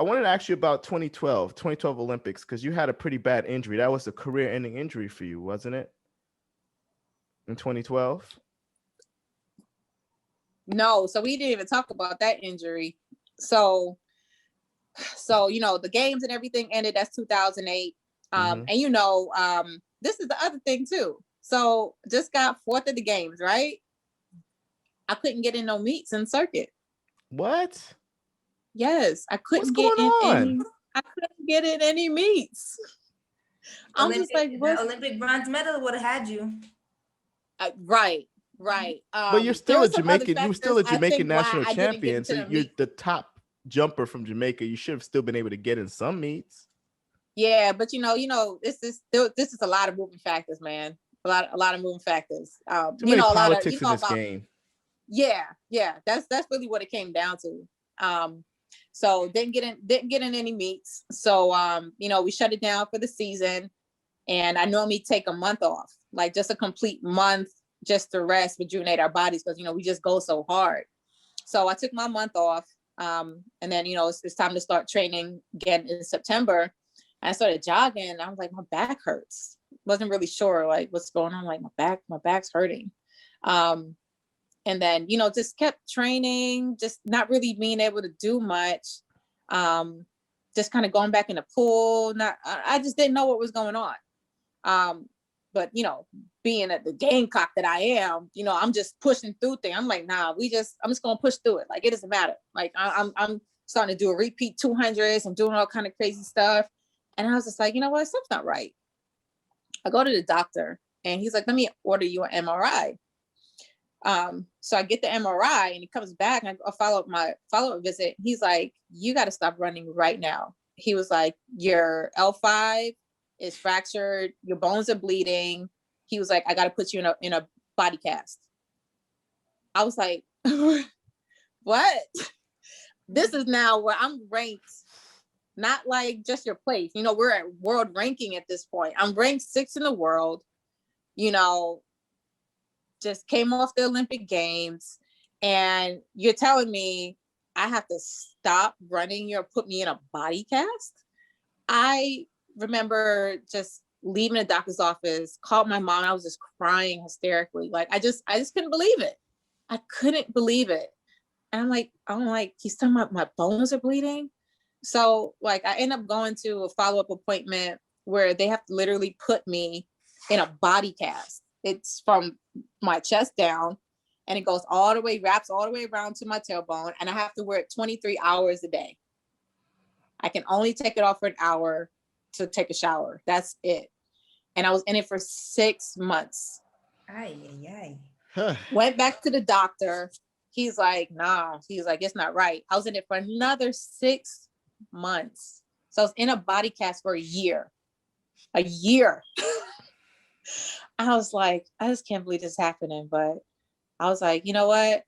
I wanted to ask you about 2012 Olympics, because you had a pretty bad injury. That was a career-ending injury for you, wasn't it? In 2012? No, so we didn't even talk about that injury. So the games and everything ended. That's 2008. And this is the other thing too. So just got fourth at the games, right? I couldn't get in no meets in circuit. What? Yes, I couldn't I couldn't get in any meets. I'm just like, what? Olympic bronze medal would have had you. Right. But you're still a Jamaican. You were still a Jamaican national champion. So you're the top jumper from Jamaica. You should have still been able to get in some meets. Yeah, but this is a lot of moving factors, man. A lot of moving factors. Too many politics in this game. Yeah. That's really what it came down to. So didn't get in any meets. So we shut it down for the season, and I normally take a month off, like just a complete month, just to rest, rejuvenate our bodies, because we just go so hard. So I took my month off, and then it's time to start training again in September. I started jogging, and I was like, my back hurts. Wasn't really sure like what's going on. Like my back's hurting. And then, just kept training, just not really being able to do much. Just kind of going back in the pool. I just didn't know what was going on. But, being at the Gamecock that I am, I'm just pushing through things. I'm like, nah, I'm just going to push through it. Like, it doesn't matter. Like, I'm starting to do a repeat 200s and doing all kind of crazy stuff. And I was just like, you know what? Something's not right. I go to the doctor, and he's like, let me order you an MRI. So I get the MRI, and he comes back, and I follow my follow-up visit. He's like, you got to stop running right now. He was like, your L5 is fractured. Your bones are bleeding. He was like, I got to put you in a body cast. I was like, what? This is now where I'm ranked, not like just your place. We're at world ranking at this point. I'm ranked 6th in the world, just came off the Olympic Games, and you're telling me I have to stop running, put me in a body cast? I remember just leaving the doctor's office, called my mom. I was just crying hysterically. Like, I just couldn't believe it. I couldn't believe it. And I'm like, he's talking about my bones are bleeding. So like, I end up going to a follow-up appointment where they have to literally put me in a body cast. It's from my chest down, and it goes wraps all the way around to my tailbone. And I have to wear it 23 hours a day. I can only take it off for an hour to take a shower. That's it. And I was in it for 6 months. Went back to the doctor. He's like, nah. He's like, it's not right. I was in it for another 6 months. So I was in a body cast for a year. I was like, I just can't believe this is happening. But I was like, you know what?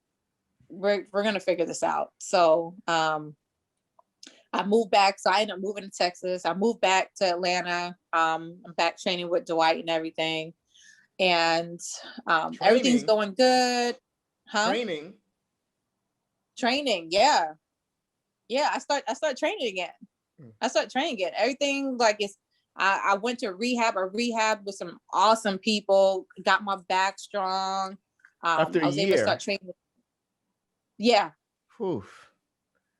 We're going to figure this out. So I moved back. So I ended up moving to Texas. I moved back to Atlanta. I'm back training with Dwight and everything. And everything's going good. Huh? Training. Yeah. I start training again. Everything like I went to rehab with some awesome people, got my back strong. After I was able to start training. Yeah. Oof.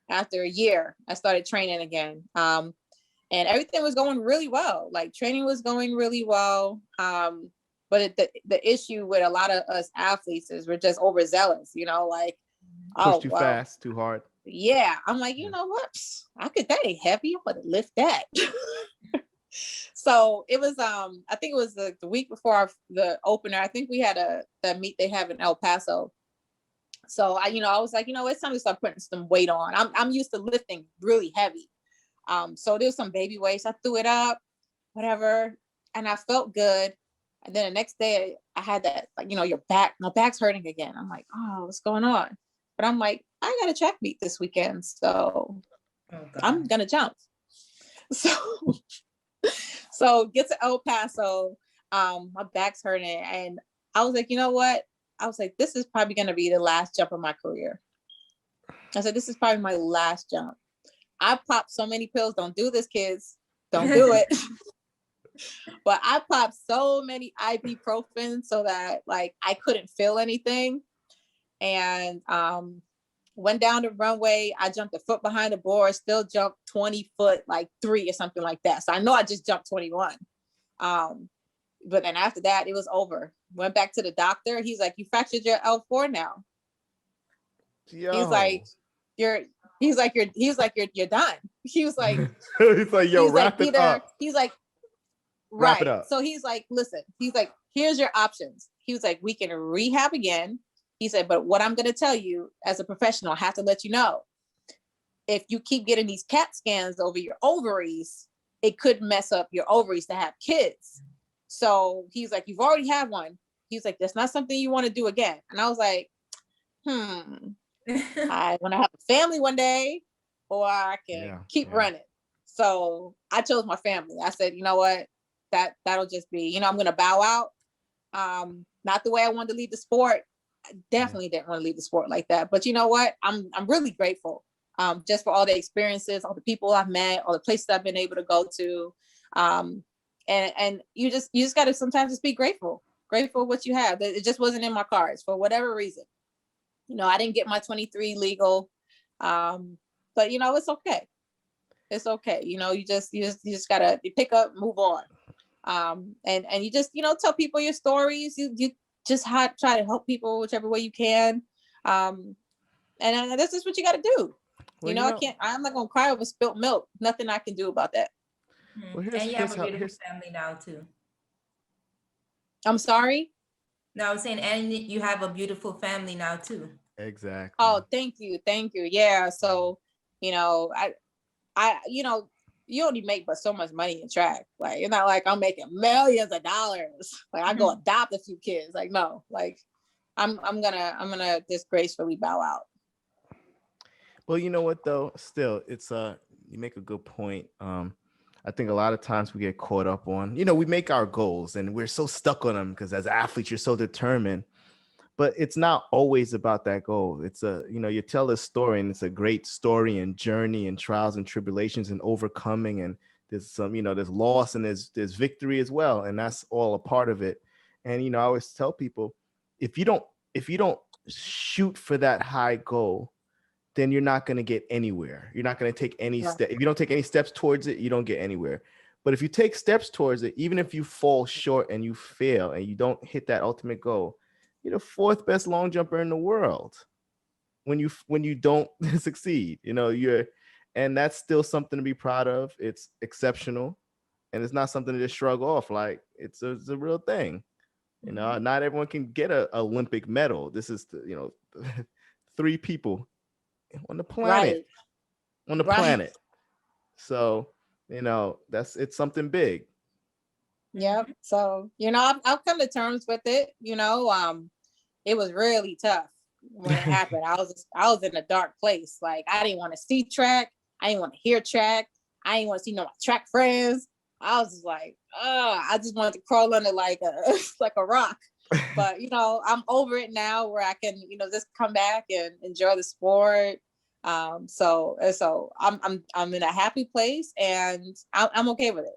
After a year, I started training again. And everything was going really well. Like, training was going really well. But the issue with a lot of us athletes is we're just overzealous, like, push too fast, too hard. Yeah. I'm like, you know what? That ain't heavy. I'm gonna lift that. So it was, I think it was the week before the opener. I think we had a meet they have in El Paso. So I was like, it's time to start putting some weight on. I'm used to lifting really heavy. So there's some baby weights. I threw it up, whatever. And I felt good. And then the next day I had that, like, my back's hurting again. I'm like, oh, what's going on? But I'm like, I got a track meet this weekend. So I'm going to jump. So get to El Paso. My back's hurting. And I was like, you know what? I was like, this is probably going to be the last jump of my career. I said, this is probably my last jump. I popped so many pills. Don't do this, kids. Don't do it. But I popped so many ibuprofen so that like I couldn't feel anything. And went down the runway. I jumped a foot behind the board, still jumped 20 foot, like 3 or something like that. So I know I just jumped 21. But then after that, it was over. Went back to the doctor. He's like, you fractured your L4 now. Yo. He's like, you're done. He was like, he's like, yo, wrap it up. He's like, wrap it up. So he's like, listen, he's like, here's your options. He was like, we can rehab again. He said, but what I'm going to tell you as a professional, I have to let you know, if you keep getting these CAT scans over your ovaries, it could mess up your ovaries to have kids. So he's like, you've already had one. He's like, that's not something you want to do again. And I was like, I want to have a family one day, or I can keep running. So I chose my family. I said, you know what, that'll just be, you know, I'm going to bow out. Not the way I wanted to leave the sport. I definitely didn't want to leave the sport like that. But you know what, I'm really grateful just for all the experiences, all the people I've met, all the places I've been able to go to. And you just got to sometimes just be grateful what you have. It just wasn't in my cards for whatever reason. You know, I didn't get my 23 legal, but you know, it's okay. It's okay. You know, you just gotta pick up, move on. And you just, you know, tell people your stories. You just try to help people whichever way you can. And this is what you got to do. Well, you know, I'm not going to cry over spilt milk. Nothing I can do about that. Well, and you have a beautiful family now too. I'm sorry? No, I was saying, and you have a beautiful family now too. Exactly. Oh, thank you. Yeah. So, you know, I, you know, you only make but so much money in track. Like, it's not like I'm making millions of dollars. Like I go adopt a few kids. Like, no, like I'm gonna just gracefully bow out. Well, you know what though? Still, it's you make a good point. I think a lot of times we get caught up on, you know, we make our goals and we're so stuck on them because as athletes, you're so determined. But it's not always about that goal. It's you know, you tell a story and it's a great story and journey and trials and tribulations and overcoming. And there's some, you know, there's loss and there's victory as well. And that's all a part of it. And, you know, I always tell people, if you don't shoot for that high goal, then you're not going to get anywhere. You're not going to take any step. If you don't take any steps towards it, you don't get anywhere. But if you take steps towards it, even if you fall short and you fail and you don't hit that ultimate goal, you're the 4th best long jumper in the world when you don't succeed. You know, and that's still something to be proud of. It's exceptional, and it's not something to just shrug off. Like it's a real thing. You know, not everyone can get an Olympic medal. This is you know, 3 people on the planet, planet. So, you know, it's something big. Yep. So, you know, I've come to terms with it. You know, it was really tough when it happened. I was in a dark place. Like I didn't want to see track. I didn't want to hear track. I didn't want to see my track friends. I was just like, I just wanted to crawl under like a rock. But you know, I'm over it now where I can, you know, just come back and enjoy the sport. So I'm in a happy place and I'm okay with it.